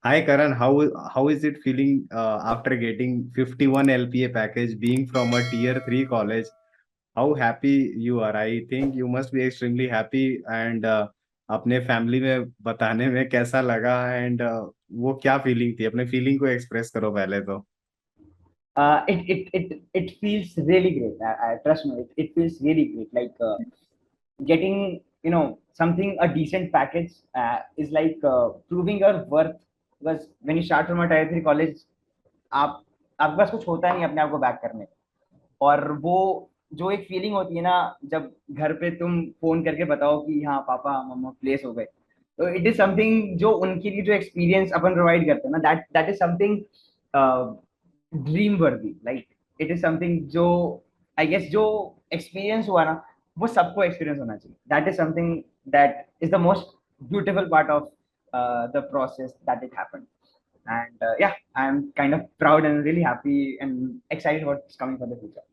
Hi Karan, how is it feeling after getting 51 LPA package being from a tier 3 college? How happy you are? I think you must be extremely happy and अपने family में बताने में कैसा लगा and वो क्या feeling थी? अपने फीलिंग को एक्सप्रेस करो पहले तो। It feels really great. I trust me. It feels really great. Like getting something a decent package is like proving your worth. Because when you start from a tier 3 college, आप आपके पास कुछ होता नहीं अपने आप को बैक करने। और वो जो एक फीलिंग होती है ना, जब घर पे तुम फोन करके बताओ कि हाँ पापा मम्मा प्लेस हो गए, तो इट इज समथिंग जो उनके लिए जो एक्सपीरियंस अपन प्रोवाइड करते हैं ना, that that is something dream वर्दी। लाइक इट इज समथिंग जो आई गेस जो एक्सपीरियंस हुआ ना, वो सबको एक्सपीरियंस होना चाहिए। That is something that is the most beautiful part of the process that it happened. And yeah, I'm kind of proud and really happy and excited what's coming for the future.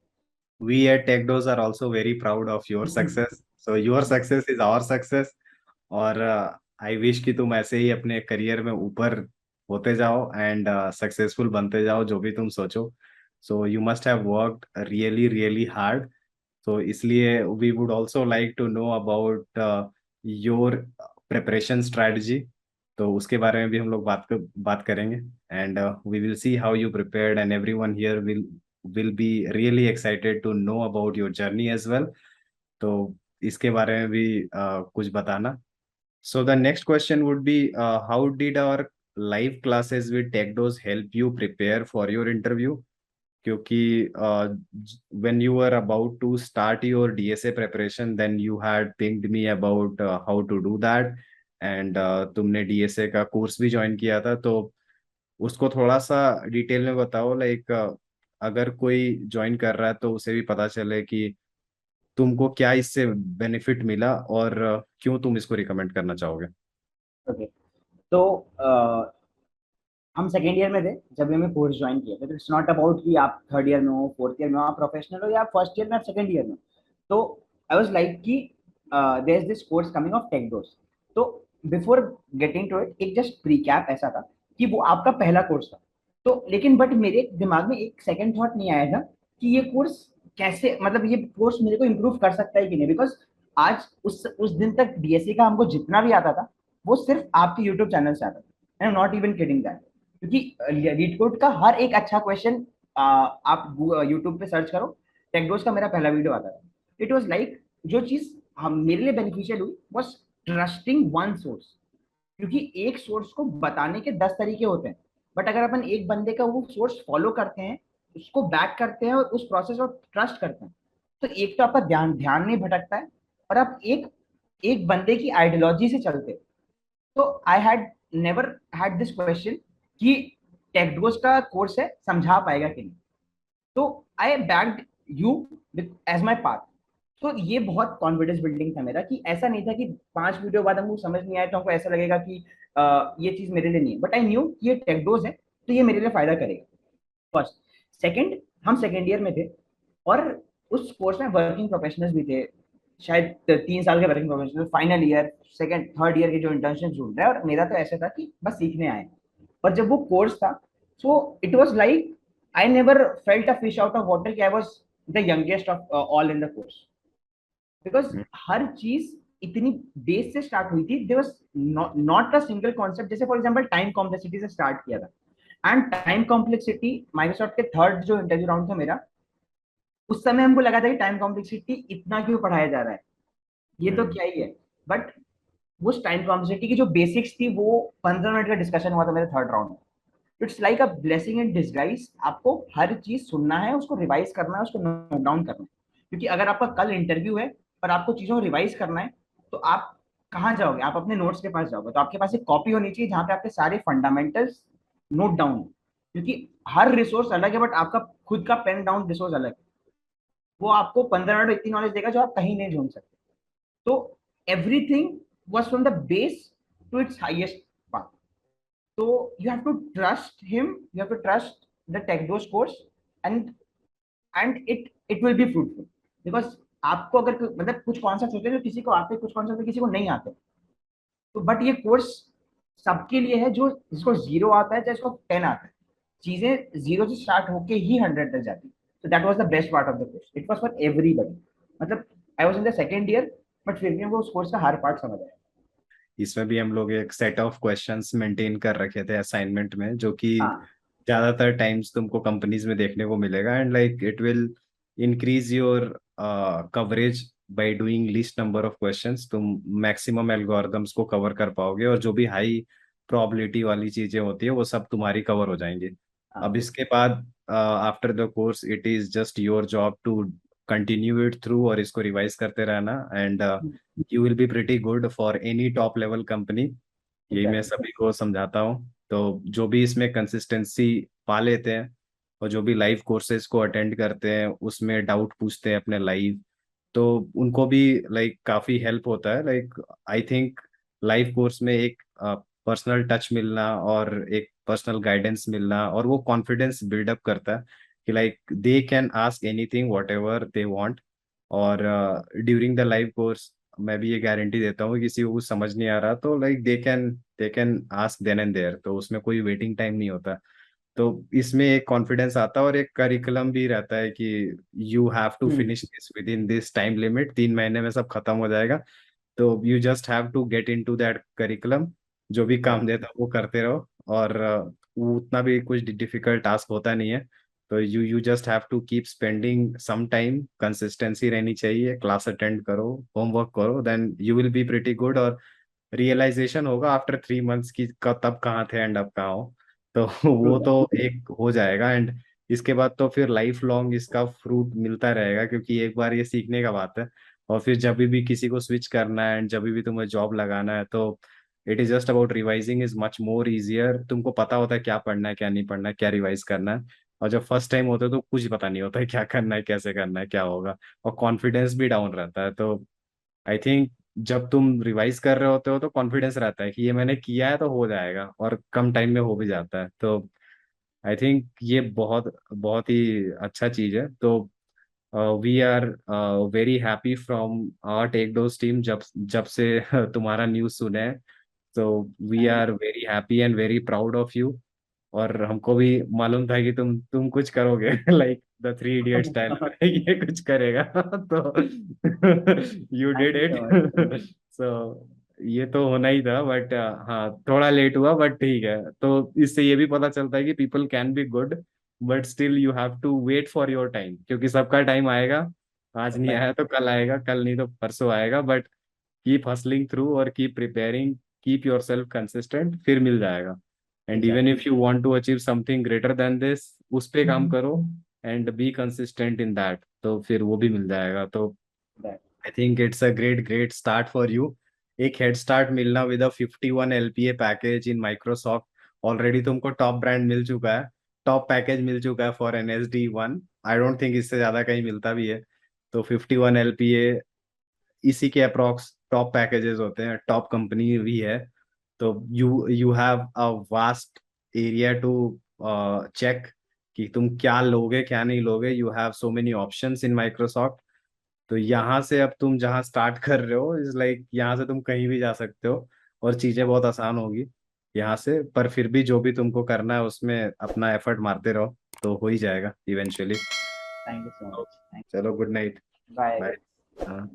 We at TechDose are also very proud of your success. So your success is our success. और I wish कि तुम ऐसे ही अपने career में ऊपर होते जाओ and successful बनते जाओ जो भी तुम सोचो। So you must have worked really really hard. तो इसलिए we would also like to know about your preparation strategy. तो उसके बारे में भी हम लोग बात करेंगे and we will see how you prepared and everyone here will be really excited to know about your journey as well. तो इसके बारे में भी कुछ बताना। So the next question would be, how did our live classes with TechDose help you prepare for your interview? क्योंकि when you were about to start your DSA preparation, then you had pinged me about how to do that, and तुमने DSA का course भी join किया था, तो उसको थोड़ा सा डिटेल में बताओ। लाइक अगर कोई ज्वाइन कर रहा है तो उसे भी पता चले कि तुमको क्या इससे बेनिफिट मिला और क्यों तुम इसको रिकमेंड करना चाहोगे। ओके, तो हम सेकेंड ईयर में थे जब हमें कोर्स ज्वाइन किया था। तो इट्स नॉट अबाउट कि आप थर्ड ईयर में हो, फोर्थ ईयर में हो, आप प्रोफेशनल हो, या आप फर्स्ट ईयर में, आप सेकेंड ईयर में हो। तो आई वाज लाइक कि there is this course coming of TechDose. तो बिफोर गेटिंग टू इट, एक जस्ट प्रीकैप ऐसा था कि वो आपका पहला कोर्स था। तो लेकिन बट मेरे दिमाग में एक सेकंड थॉट नहीं आया था कि ये कोर्स कैसे, मतलब ये कोर्स मेरे को इम्प्रूव कर सकता है कि नहीं। बिकॉज आज उस दिन तक डीएससी का हमको जितना भी आता था, वो सिर्फ आपके यूट्यूब चैनल से आता था। I am not even kidding that. क्योंकि लीड कोड का हर एक अच्छा क्वेश्चन आप यूट्यूब पे सर्च करो, टेक्डोस का मेरा पहला वीडियो आता था। इट वाज लाइक जो चीज हम मेरे लिए बेनिफिशियल हुई वाज ट्रस्टिंग वन सोर्स। क्योंकि एक सोर्स को बताने के 10 तरीके होते हैं, बट अगर अपन एक बंदे का वो सोर्स फॉलो करते हैं, उसको बैक करते हैं और उस प्रोसेस को ट्रस्ट करते हैं, तो एक तो आपका ध्यान ध्यान नहीं भटकता है, और आप एक एक बंदे की आइडियोलॉजी से चलते हो। तो I had never had this question कि टेक्डोस का कोर्स है, समझा पाएगा कि नहीं। तो I backed you as my part. तो ये बहुत कॉन्फिडेंस बिल्डिंग था मेरा, कि ऐसा नहीं था कि 5 वीडियो बाद हमको समझ नहीं आया तो हमको ऐसा लगेगा कि ये चीज मेरे लिए नहीं है। बट आई न्यू कि ये टेक्डोस है, तो ये मेरे लिए फायदा करेगा। फर्स्ट। सेकंड, हम सेकेंड ईयर में थे, और उस कोर्स में वर्किंग प्रोफेशनल्स भी थे। शायद 3 साल के working professional, final year, second third year के जो इंटर्नशिप ढूंढ रहे हैं, और मेरा तो ऐसा था कि बस सीखने आए। पर जब वो कोर्स था, so it was like I never felt a fish out of water कि I was the youngest of all in the course. Because हर चीज इतनी बेस से स्टार्ट हुई थी। There was not a single concept. जैसे for example time complexity से start किया था। एंड टाइम कॉम्प्लेक्सिटी माइक्रोसॉफ्ट के थर्ड जो इंटरव्यू राउंड था मेरा, उस समय हमको लगा था कि टाइम कॉम्प्लेक्सिटी इतना क्यों पढ़ाया जा रहा है, ये तो हम्म। क्या ही है। बट उस टाइम कॉम्प्लेक्सिटी की जो बेसिक्स थी, वो 15 मिनट का डिस्कशन हुआ था मेरे थर्ड राउंड में। It's like a blessing in disguise. आपको हर चीज सुनना है, उसको रिवाइज करना है, उसको नोट डाउन करना है। क्योंकि अगर आपका कल इंटरव्यू है और आपको चीजों को रिवाइज करना है, तो आप कहाँ जाओगे? आप अपने नोट्स के पास जाओगे। तो आपके पास एक कॉपी होनी चाहिए जहाँ पे आपके सारे फंडामेंटल्स नोट डाउन हो। क्योंकि हर रिसोर्स अलग है, बट आपका खुद का पेन डाउन रिसोर्स अलग है। वो आपको 15 मिनट में इतनी नॉलेज देगा जो आप कहीं नहीं ढूंढ सकते। तो everything was from the base to its highest part. So you have to trust him, you have to trust the TechDose course, and it will be fruitful. Because आपको अगर मतलब कुछ कॉन्सेप्ट होते हैं जो किसी को आते हैं, कुछ कॉन्सेप्ट किसी को नहीं आते। तो बट ये कोर्स सबके लिए है, जो जिसको 0 आता है चाहे जिसको 10 आता है, चीजें 0 से स्टार्ट होके ही 100 तक जाती। तो that was the best part of the course, it was for everybody. मतलब I was in the second year, but फिर भी हमको उस कोर्स का हर पार्ट समझ आया। इसमें भी हम लोग एक सेट ऑफ क्वेश्चंस मेंटेन कर रखे थे असाइनमेंट में, जो कि हाँ। ज्यादातर टाइम्स तुमको कंपनीज में देखने को मिलेगा, and like it will increase your coverage by doing least number of questions. तुम मैक्सिमम एल्गोरिदम्स को कवर कर पाओगे, और जो भी हाई प्रोबेबिलिटी वाली चीजें होती है वो सब तुम्हारी कवर हो जाएंगी। अब हाँ। इसके बाद after the course it is just your job to continue it through, और इसको रिवाइज करते रहना, and you will be pretty good for any top level company. यही मैं एग्जैक्टली। सभी को समझाता हूँ। तो जो भी इसमें कंसिस्टेंसी पा लेते हैं, और जो भी लाइव कोर्सेज को अटेंड करते हैं, उसमें डाउट पूछते हैं अपने लाइव, तो उनको भी लाइक काफी हेल्प होता है। Like I think live course में एक पर्सनल टच मिलना और एक पर्सनल गाइडेंस मिलना, और वो कॉन्फिडेंस बिल्डअप करता है कि like they can ask anything what ever they want. और ड्यूरिंग द लाइव कोर्स मैं भी ये गारंटी देता हूँ कि किसी को कुछ समझ नहीं आ रहा तो like they can ask then and there, तो उसमें कोई वेटिंग टाइम नहीं होता। तो इसमें एक कॉन्फिडेंस आता है, और एक करिकुलम भी रहता है कि you have to hmm. Finish this within this time limit, 3 महीने में सब खत्म हो जाएगा। तो you just have to get into that curriculum, जो भी काम राइट। देता है वो करते रहो। और वो उतना भी कुछ डिफिकल्ट टास्क होता नहीं है। तो you just have to keep spending some time, consistency रहनी चाहिए, क्लास अटेंड करो, होमवर्क करो, then you will be pretty good. और रियलाइजेशन होगा आफ्टर 3 मंथ्स की कब तब कहाँ थे एंड अब कहाँ हो। तो ट्रू वो दैट। तो एक हो जाएगा, एंड इसके बाद तो फिर लाइफ लॉन्ग इसका फ्रूट मिलता रहेगा, क्योंकि एक बार ये सीखने का बात है। और फिर जब भी किसी को स्विच करना है एंड जब भी तुम्हें जॉब लगाना है, तो it is just about revising is much more easier. तुमको पता होता है क्या पढ़ना है क्या नहीं पढ़ना है, क्या रिवाइज करना है। और जब फर्स्ट टाइम होता है तो कुछ पता नहीं होता है क्या करना है कैसे करना है क्या होगा, और कॉन्फिडेंस भी डाउन रहता है। तो आई थिंक जब तुम रिवाइज कर रहे होते हो तो कॉन्फिडेंस रहता है कि ये मैंने किया है तो हो जाएगा, और कम टाइम में हो भी जाता है। तो आई थिंक ये बहुत बहुत ही अच्छा चीज है। तो we are very happy from our TechDose team, जब जब से तुम्हारा न्यूज़ सुने हैं। तो we thank you. Are very happy and very proud of you. और हमको भी मालूम था कि तुम कुछ करोगे like the three idiot style में ये कुछ करेगा तो you thank did you it. So much, thank you. So ये तो होना ही था, बट हाँ थोड़ा लेट हुआ, बट ठीक है। तो इससे ये भी पता चलता है कि people can be good, but still you have to wait for your time, क्योंकि सबका टाइम आएगा। आज नहीं आया तो कल आएगा, कल नहीं तो परसों आएगा, बट कीप हसलिंग थ्रू और keep preparing, keep yourself consistent, फिर मिल जाएगा। And even exactly. If you want to achieve something greater than this, उस पे काम करो and be consistent in that, तो फिर वो भी मिल जाएगा। तो I think it's a great great start for you. एक हेड स्टार्ट मिलना with a 51 LPA package in Microsoft. Already तुमको टॉप ब्रांड मिल चुका है, टॉप पैकेज मिल चुका है for NSD1। I don't think इससे ज्यादा कहीं मिलता भी है। तो 51 LPA इसी के अप्रोक्स टॉप पैकेजेस होते हैं, टॉप कंपनी भी है। तो you you have a vast area to check कि तुम क्या लोगे क्या नहीं लोगे। You have so many options in Microsoft. तो यहाँ से अब तुम जहाँ स्टार्ट कर रहे हो इज लाइक यहाँ से तुम कहीं भी जा सकते हो, और चीजें बहुत आसान होगी यहाँ से। पर फिर भी जो भी तुमको करना है उसमें अपना एफर्ट मारते रहो, तो हो ही जाएगा eventually. Thank you so much, thank चलो good night. You, bye. Bye.